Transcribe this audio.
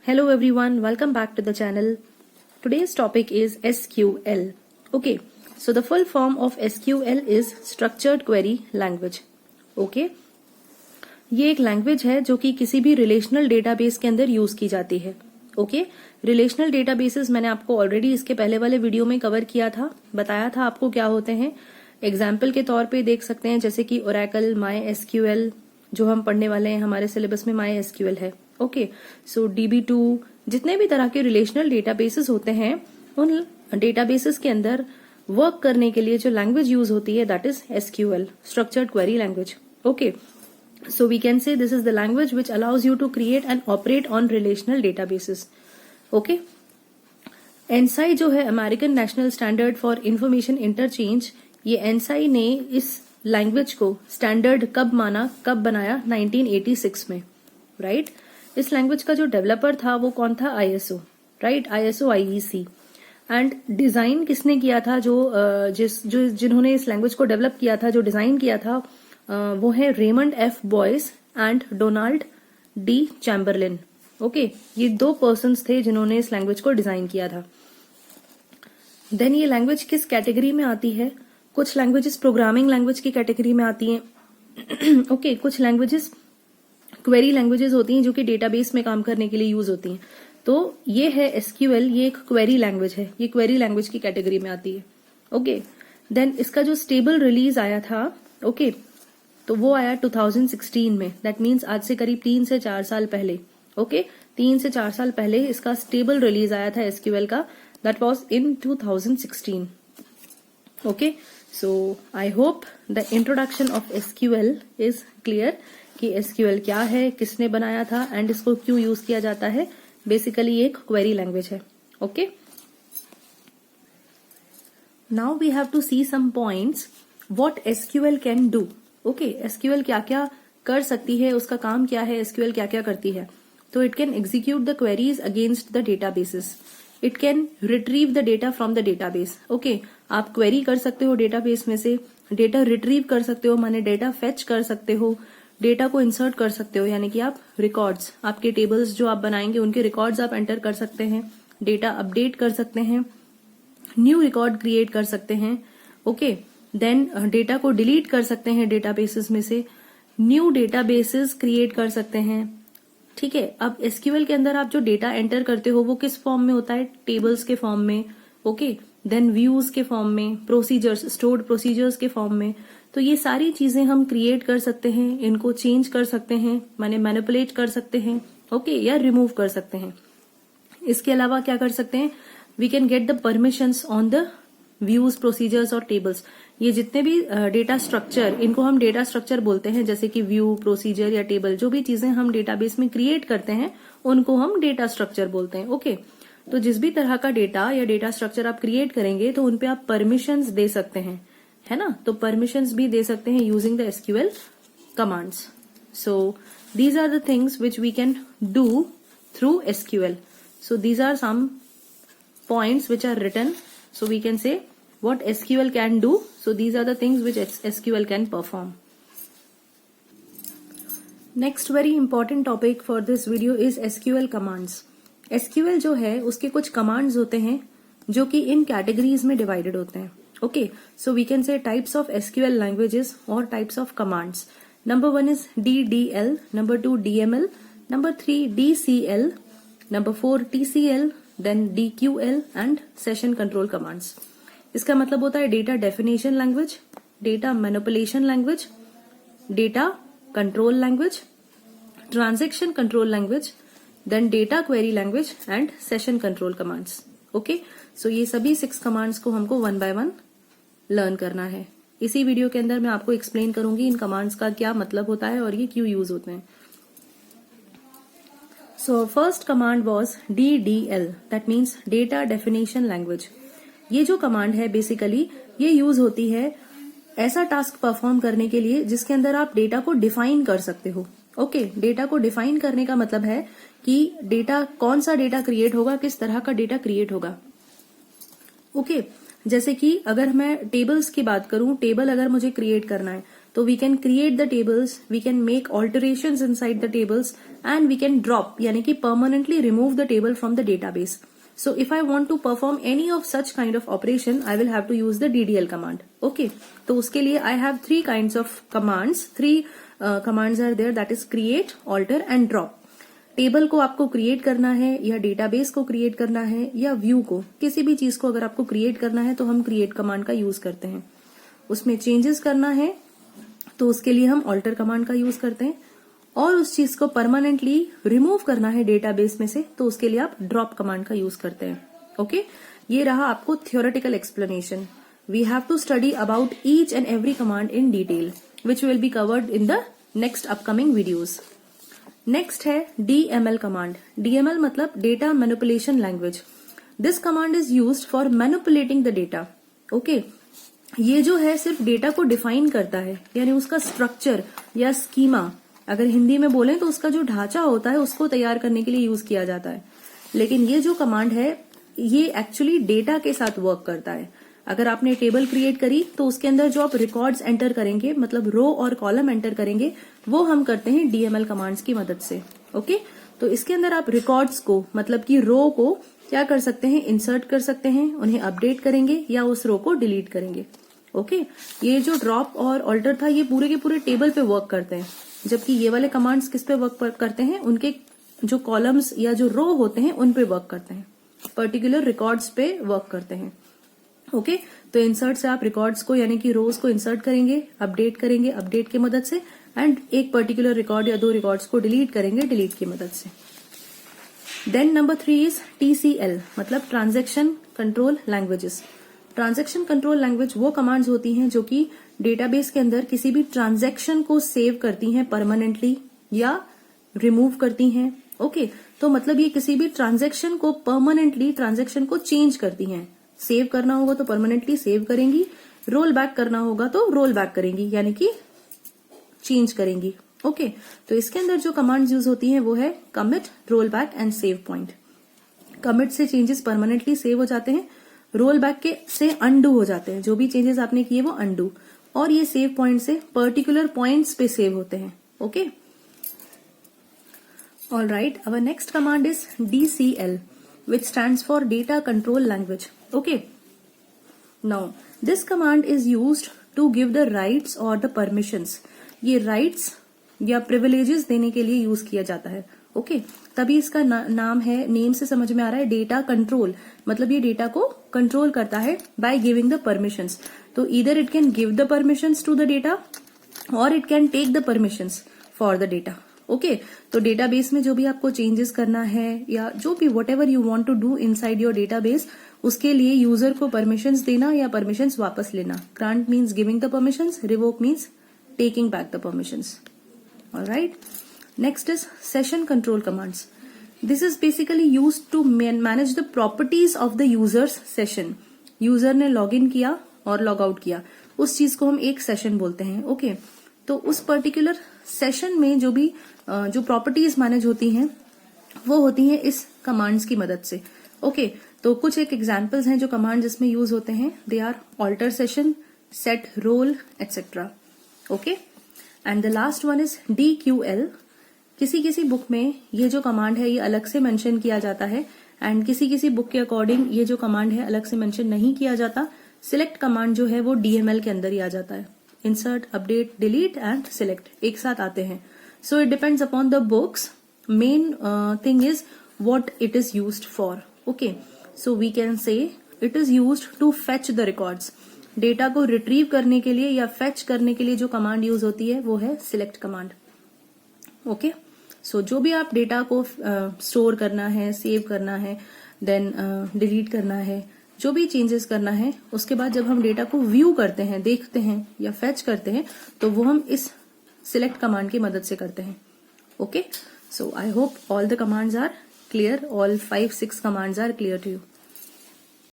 Hello everyone, welcome back to the channel. Today's topic is SQL. Okay, so the full form of SQL is Structured Query Language. Okay, ये एक language है जो कि किसी भी relational database के अंदर यूज की जाती है. ओके, रिलेशनल डेटाबेसेस मैंने आपको ऑलरेडी इसके पहले वाले वीडियो में कवर किया था, बताया था आपको क्या होते हैं. एग्जाम्पल के तौर पे देख सकते हैं जैसे कि ओरेकल, माई एसक्यूएल जो हम पढ़ने वाले हैं, हमारे सिलेबस में माई एसक्यूएल है. ओके, सो DB2, जितने भी तरह के रिलेशनल डेटाबेसेस होते हैं उन डेटाबेसेस के अंदर वर्क करने के लिए जो लैंग्वेज यूज होती है that is SQL, structured query language. Okay, so we can say this is the language which allows you to create and operate on relational databases. Okay, ANSI जो है American national standard for information interchange, ये ANSI ने इस language को standard कब माना, कब बनाया, 1986 में. राइट, इस लैंग्वेज का जो डेवलपर था वो कौन था? ISO. Right, ISO IEC. And design किसने किया था? जिन्होंने इस लैंग्वेज को डेवलप किया था, जो डिजाइन किया था, वो है Raymond F Boyce and Donald D Chamberlin. Okay, ये दो पर्सन्स थे जिन्होंने इस लैंग्वेज को डिजाइन किया था. देन ये लैंग्वेज किस कैटेगरी में आती है? कुछ लैंग्वेजेस प्रोग्रामिंग लैंग्वेज की कैटेगरी में आती हैं. ओके, कुछ लैंग्वेजेस क्वेरी लैंग्वेजेस होती हैं जो कि डेटाबेस में काम करने के लिए यूज होती हैं. तो ये है SQL, ये एक क्वेरी लैंग्वेज है, ये क्वेरी लैंग्वेज की कैटेगरी में आती है. ओके, देन इसका जो स्टेबल रिलीज आया था, ओके, तो वो आया 2016 में. दैट मीन्स आज से करीब 3 से 4 साल पहले. ओके, 3 से 4 साल पहले इसका स्टेबल रिलीज आया था SQL का. That was in 2016. Okay, so I hope the introduction of SQL is clear कि SQL क्या है, किसने बनाया था एंड इसको क्यों यूज किया जाता है. बेसिकली ये एक क्वेरी लैंग्वेज है. Okay, now we have to see some points what SQL can do. Okay, SQL क्या क्या कर सकती है, उसका काम क्या है, SQL क्या क्या करती है. तो it can execute the queries against the databases. It can retrieve the data from the database. Okay, आप क्वेरी कर सकते हो डेटाबेस में से, डेटा रिट्रीव कर सकते हो, माने डेटा फेच कर सकते हो, डेटा को इंसर्ट कर सकते हो, यानी कि आप रिकॉर्ड्स, आपके टेबल्स जो आप बनाएंगे उनके रिकॉर्ड्स आप एंटर कर सकते हैं, डेटा अपडेट कर सकते हैं, न्यू रिकॉर्ड क्रिएट कर सकते हैं. ओके, देन डेटा को डिलीट कर सकते हैं डेटाबेसेस में से, न्यू डेटाबेसेस क्रिएट कर सकते हैं. ठीक है, अब SQL के अंदर आप जो डेटा एंटर करते हो वो किस फॉर्म में होता है? टेबल्स के फॉर्म में. ओके, देन व्यूज के फॉर्म में, प्रोसीजर्स, स्टोर्ड प्रोसीजर्स के फॉर्म में. तो ये सारी चीजें हम क्रिएट कर सकते हैं, इनको चेंज कर सकते हैं, माने मैनिपुलेट कर सकते हैं. ओके, या रिमूव कर सकते हैं. इसके अलावा क्या कर सकते हैं? We can get the permissions on the views, procedures और टेबल्स. ये जितने भी डेटा स्ट्रक्चर, इनको हम डेटा स्ट्रक्चर बोलते हैं, जैसे कि व्यू, प्रोसीजर या टेबल, जो भी चीजें हम डेटाबेस में क्रिएट करते हैं उनको हम डेटा स्ट्रक्चर बोलते हैं. ओके, तो जिस भी तरह का डेटा या डेटा स्ट्रक्चर आप क्रिएट करेंगे तो उनपे आप परमिशंस दे सकते हैं, है ना. तो परमिशंस भी दे सकते हैं using the SQL commands. So these are the things which we can do through SQL. So these are some points which are written, so we can say what SQL can do. So these are the things which SQL can perform. Next very important topic for this video is SQL commands. SQL जो है उसके कुछ commands होते हैं जो कि इन categories में divided होते हैं. Okay, so we can say types of SQL languages or types of commands. Number 1 is DDL, number 2 DML, number 3 DCL, number 4 TCL, then DQL and session control commands. इसका मतलब होता है data definition language, data manipulation language, data control language, transaction control language, then data query language and session control commands. Okay, so ये सभी 6 commands को हमको 1 by 1 learn करना है. इसी वीडियो के अंदर मैं आपको एक्सप्लेन करूंगी इन कमांड्स का क्या मतलब होता है और ये क्यों यूज होते हैं. So first command was DDL, that means Data Definition Language. ये जो कमांड है बेसिकली ये यूज होती है ऐसा टास्क परफॉर्म करने के लिए जिसके अंदर आप डेटा को डिफाइन कर सकते हो. ओके, डेटा को डिफाइन करने का मतलब है कि डेटा, कौन सा डेटा क्रिएट होगा, किस तरह का डेटा क्रिएट होगा. ओके, जैसे कि अगर मैं टेबल्स की बात करूं, टेबल अगर मुझे क्रिएट करना है तो we can create the tables, we can make alterations inside the tables and we can drop यानी कि permanently remove the table from the database. So if I want to perform any of such kind of operation, I will have to use the DDL command. Okay. तो उसके लिए I have three kinds of commands. Commands are there, that is create, alter and drop. Table को आपको create करना है या database को create करना है या व्यू को, किसी भी चीज को अगर आपको क्रिएट करना है तो हम क्रिएट कमांड का यूज करते हैं. उसमें चेंजेस करना है तो उसके लिए हम ऑल्टर कमांड का यूज करते हैं, और उस चीज को परमानेंटली रिमूव करना है डेटाबेस में से तो उसके लिए आप ड्रॉप कमांड का यूज करते हैं. ओके, ये रहा आपको theoretical explanation. We have to study about each and every command in detail which will be covered in the next upcoming videos. Next है DML कमांड. DML मतलब data manipulation language. This command is used for manipulating the data. Okay, ये जो है सिर्फ data को define करता है, यानी उसका स्ट्रक्चर या स्कीमा, अगर हिंदी में बोलें तो उसका जो ढांचा होता है उसको तैयार करने के लिए यूज किया जाता है. लेकिन ये जो कमांड है ये एक्चुअली डेटा के साथ वर्क करता है. अगर आपने टेबल क्रिएट करी तो उसके अंदर जो आप रिकॉर्ड्स एंटर करेंगे, मतलब रो और कॉलम एंटर करेंगे, वो हम करते हैं DML कमांड्स की मदद से. ओके, तो इसके अंदर आप रिकॉर्ड्स को, मतलब कि रो को क्या कर सकते हैं, इंसर्ट कर सकते हैं, उन्हें अपडेट करेंगे या उस रो को डिलीट करेंगे. ओके, ये जो ड्रॉप और ऑल्टर था ये पूरे के पूरे टेबल पे वर्क करते हैं, जबकि ये वाले कमांड्स किस पे वर्क करते हैं, उनके जो कॉलम्स या जो रो होते हैं उन पे वर्क करते हैं, पर्टिकुलर रिकॉर्ड्स पे वर्क करते हैं. ओके, तो इंसर्ट से आप रिकॉर्ड्स को यानी कि रोज को इंसर्ट करेंगे, अपडेट की मदद से, एंड एक पर्टिकुलर रिकॉर्ड या दो रिकॉर्ड्स को डिलीट करेंगे डिलीट की मदद से. देन नंबर 3 इज TCL मतलब transaction control languages. Transaction control language वो कमांड्स होती हैं जो कि डेटाबेस के अंदर किसी भी ट्रांजैक्शन को सेव करती हैं परमानेंटली या रिमूव करती हैं. ओके, तो मतलब ये किसी भी ट्रांजैक्शन को परमानेंटली ट्रांजैक्शन को चेंज करती हैं. सेव करना होगा तो परमानेंटली सेव करेंगी, रोल बैक करना होगा तो रोल बैक करेंगी, यानी कि चेंज करेंगी. ओके, तो इसके अंदर जो कमांड्स यूज होती हैं वो है commit, roll back and save point. Commit से चेंजेस परमानेंटली सेव हो जाते हैं, रोल बैक के से अनडू हो जाते हैं, जो भी चेंजेस आपने किए वो अनडू, और ये सेव पॉइंट से पर्टिकुलर पॉइंट्स पे सेव होते हैं. Okay, all right. Our next command is DCL which stands for data control language. Okay, now this command is used to give the rights or the permissions. ये rights या privileges देने के लिए use किया जाता है. ओके, तभी इसका नाम है, नेम से समझ में आ रहा है, डेटा कंट्रोल, मतलब ये डेटा को कंट्रोल करता है बाय गिविंग द परमिशंस. तो either it can give the permissions to the data और it can take the permissions for the data. Okay, तो डेटाबेस में जो भी आपको चेंजेस करना है या जो भी whatever you want to do inside your database, उसके लिए यूजर को परमिशंस देना या परमिशंस वापस लेना. Grant means giving the permissions, revoke means taking back the permissions. Alright, next is session control commands. This is basically used to manage the properties of the users session. User ने log in किया और log out किया, उस चीज को हम एक session बोलते हैं. ओके, तो उस पर्टिकुलर सेशन में जो भी जो प्रॉपर्टीज मैनेज होती हैं वो होती हैं इस कमांड्स की मदद से. ओके, तो कुछ एक एग्जांपल्स हैं जो कमांड जिसमें यूज होते हैं. They are alter session, set role etcetera. Okay, and the last one is DQL. किसी किसी बुक में ये जो कमांड है ये अलग से मेंशन किया जाता है, एंड किसी किसी बुक के अकॉर्डिंग ये जो कमांड है अलग से मेंशन नहीं किया जाता. सिलेक्ट कमांड जो है वो DML के अंदर ही आ जाता है. Insert, update, delete and select एक साथ आते हैं. So it depends upon the books. Main thing is what it is used for. Okay, so we can say it is used to fetch the records. Data को retrieve करने के लिए या fetch करने के लिए जो कमांड यूज होती है वो है सिलेक्ट कमांड. ओके, सो जो भी आप डेटा को स्टोर करना है, सेव करना है, देन डिलीट करना है, जो भी चेंजेस करना है, उसके बाद जब हम डेटा को व्यू करते हैं, देखते हैं या फेच करते हैं, तो वो हम इस सिलेक्ट कमांड की मदद से करते हैं. Okay, so I hope all the commands are clear, all 5-6 commands are clear to you.